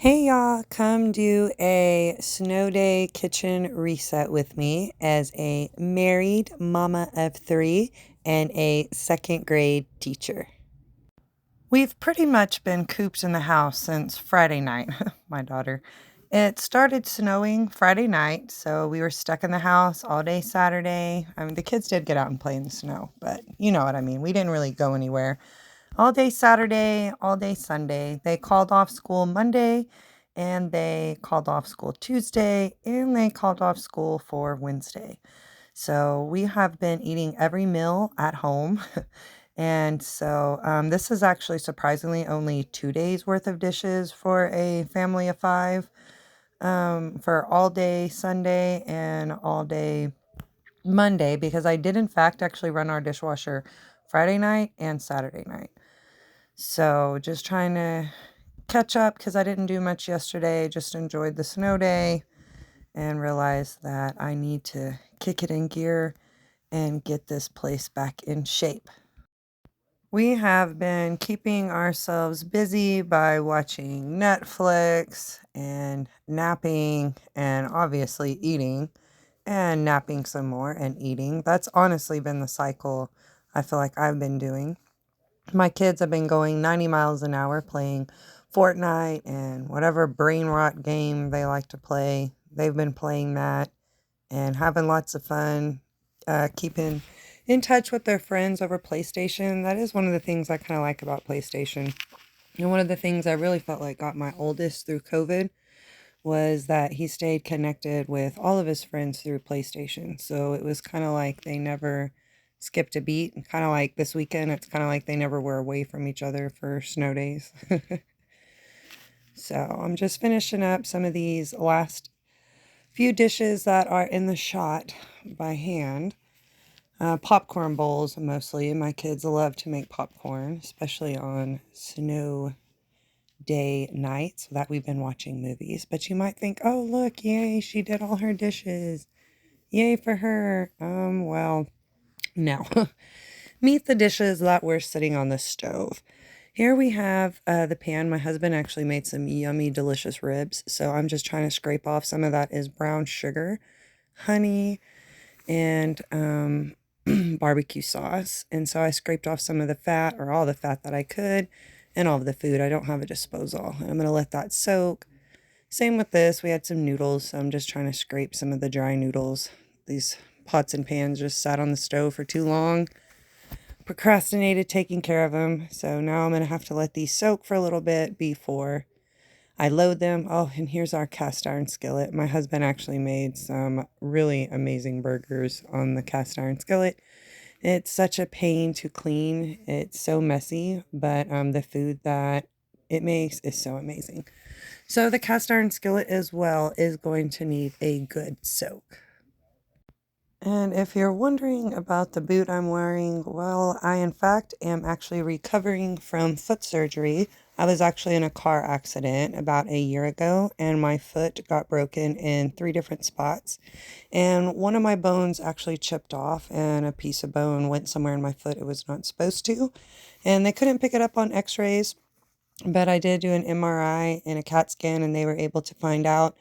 Hey y'all, come do a snow day kitchen reset with me as a married mama of three and a second grade teacher. We've pretty much been cooped in the house since Friday night, my daughter. It started snowing Friday night, so we were stuck in the house all day Saturday. I mean, the kids did get out and play in the snow, but you know what I mean. We didn't really go anywhere. All day Saturday, all day Sunday. They called off school Monday and they called off school Tuesday and they called off school for Wednesday. So we have been eating every meal at home. And so this is actually surprisingly only 2 days worth of dishes for a family of five, for all day Sunday and all day Monday, because I did in fact actually run our dishwasher Friday night and Saturday night. So just trying to catch up because I didn't do much yesterday. Just enjoyed the snow day and realized that I need to kick it in gear and get this place back in shape. We have been keeping ourselves busy by watching Netflix and napping and obviously eating and napping some more and eating. That's honestly been the cycle I feel like I've been doing. My kids have been going 90 miles an hour playing Fortnite and whatever brain rot game they like to play. They've been playing that and having lots of fun, keeping in touch with their friends over PlayStation. That is one of the things I kind of like about PlayStation. And one of the things I really felt like got my oldest through COVID was that he stayed connected with all of his friends through PlayStation. So it was kind of like they never skipped a beat. Kind of like this weekend, it's kind of like they never were away from each other for snow days. So I'm just finishing up some of these last few dishes that are in the shot by hand. Popcorn bowls mostly. My kids love to make popcorn, especially on snow day nights that we've been watching movies. But you might think, oh, look, yay, she did all her dishes. Yay for her. Well, no. Meet the dishes that were sitting on the stove. Here we have the pan. My husband actually made some yummy, delicious ribs. So I'm just trying to scrape off some of that is brown sugar, honey, and barbecue sauce. And so I scraped off some of the fat or all the fat that I could and all of the food. I don't have a disposal. And I'm going to let that soak. Same with this. We had some noodles. So I'm just trying to scrape some of the dry noodles. These pots and pans just sat on the stove for too long. Procrastinated taking care of them. So now I'm going to have to let these soak for a little bit before I load them. Oh, and here's our cast iron skillet. My husband actually made some really amazing burgers on the cast iron skillet. It's such a pain to clean. It's so messy, but the food that it makes is so amazing. So the cast iron skillet as well is going to need a good soak. And if you're wondering about the boot I'm wearing, well, I in fact am actually recovering from foot surgery. I was actually in a car accident about a year ago, and my foot got broken in three different spots. And one of my bones actually chipped off, and a piece of bone went somewhere in my foot it was not supposed to. And they couldn't pick it up on x rays, but I did do an MRI and a CAT scan, and they were able to find out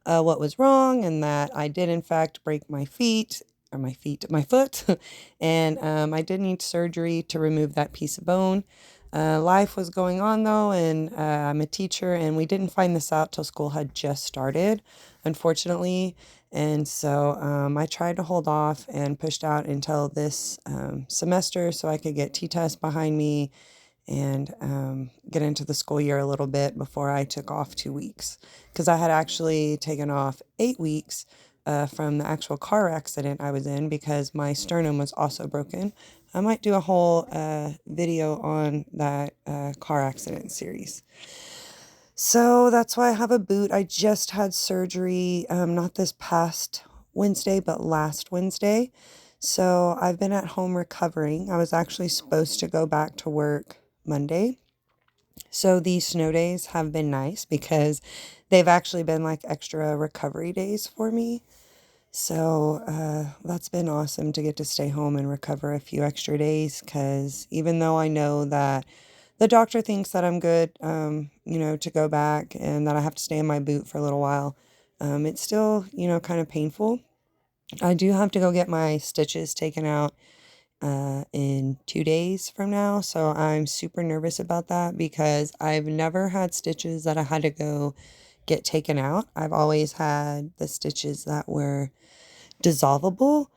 what was wrong and that I did in fact break my feet or my foot. And I did need surgery to remove that piece of bone. Life was going on though, and I'm a teacher, and we didn't find this out till school had just started, unfortunately. And so I tried to hold off and pushed out until this semester so I could get T-test behind me and get into the school year a little bit before I took off 2 weeks. Because I had actually taken off 8 weeks from the actual car accident I was in because my sternum was also broken. I might do a whole video on that car accident series. So that's why I have a boot. I just had surgery, not this past Wednesday, but last Wednesday. So I've been at home recovering. I was actually supposed to go back to work Monday. So these snow days have been nice because they've actually been like extra recovery days for me. So that's been awesome to get to stay home and recover a few extra days because even though I know that The doctor thinks that I'm good, to go back and that I have to stay in my boot for a little while. It's still, kind of painful. I do have to go get my stitches taken out in 2 days from now. So I'm super nervous about that because I've never had stitches that I had to go get taken out. I've always had the stitches that were dissolvable.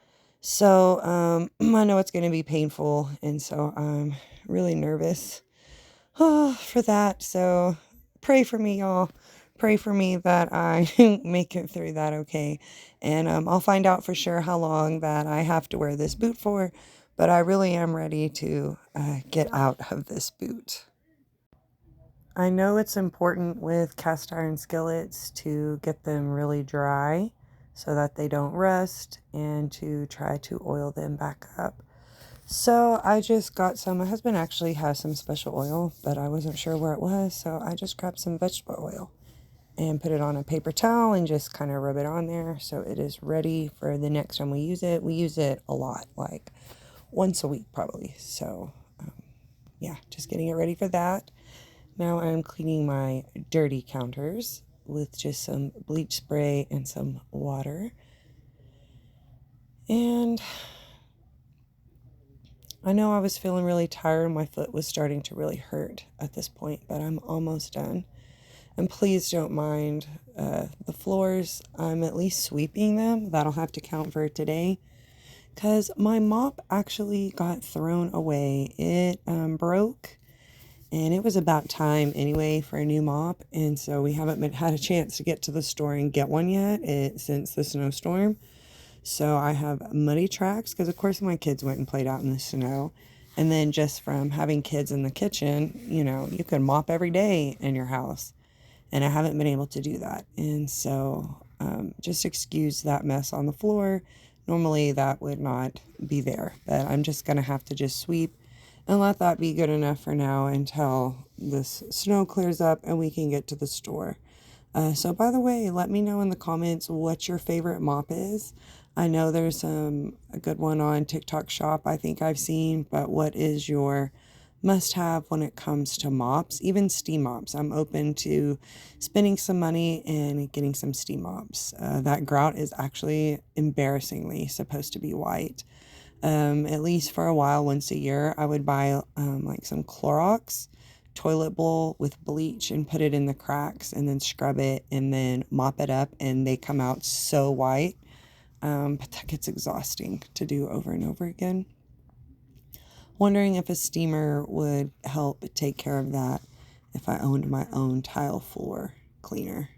So I know it's going to be painful. And so I'm really nervous for that. So pray for me, y'all. Pray for me that I make it through that okay. And I'll find out for sure how long that I have to wear this boot for. But I really am ready to get out of this boot. I know it's important with cast iron skillets to get them really dry so that they don't rust and to try to oil them back up. So I just got some. My husband actually has some special oil, but I wasn't sure where it was. So I just grabbed some vegetable oil and put it on a paper towel and just kind of rub it on there so it is ready for the next time we use it. We use it a lot, like once a week probably. So yeah, just getting it ready for that. Now I'm cleaning my dirty counters with just some bleach spray and some water. And I know I was feeling really tired. My foot was starting to really hurt at this point, but I'm almost done. And please don't mind the floors. I'm at least sweeping them. That'll have to count for today. Because my mop actually got thrown away. It broke. And it was about time anyway for a new mop. And so we haven't had a chance to get to the store and get one yet since the snowstorm. So I have muddy tracks because, of course, my kids went and played out in the snow. And then just from having kids in the kitchen, you can mop every day in your house. And I haven't been able to do that. And so just excuse that mess on the floor. Normally that would not be there. But I'm just going to have to just sweep and let that be good enough for now until this snow clears up and we can get to the store. So by the way, let me know in the comments what your favorite mop is. I know there's a good one on TikTok Shop I think I've seen, but what is your must have when it comes to mops, even steam mops? I'm open to spending some money and getting some steam mops. That grout is actually embarrassingly supposed to be white. At least for a while, once a year, I would buy like some Clorox toilet bowl with bleach and put it in the cracks and then scrub it and then mop it up, and they come out so white. But that gets exhausting to do over and over again. Wondering if a steamer would help take care of that if I owned my own tile floor cleaner.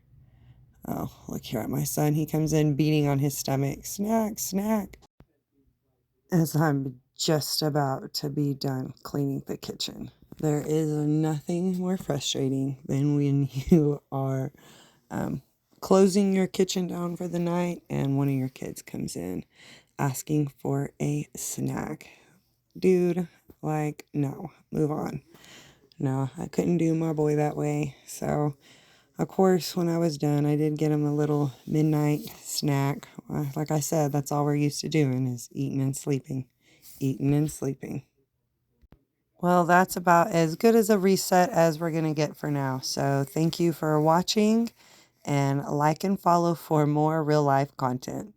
Oh, look here at my son. He comes in beating on his stomach. Snack, snack. As I'm just about to be done cleaning the kitchen. There is nothing more frustrating than when you are closing your kitchen down for the night and one of your kids comes in asking for a snack. Dude, like, no, move on. No, I couldn't do my boy that way. So, of course, when I was done, I did get him a little midnight snack. Like I said, that's all we're used to doing is eating and sleeping. Eating and sleeping. Well, that's about as good as a reset as we're going to get for now. So thank you for watching and like and follow for more real life content.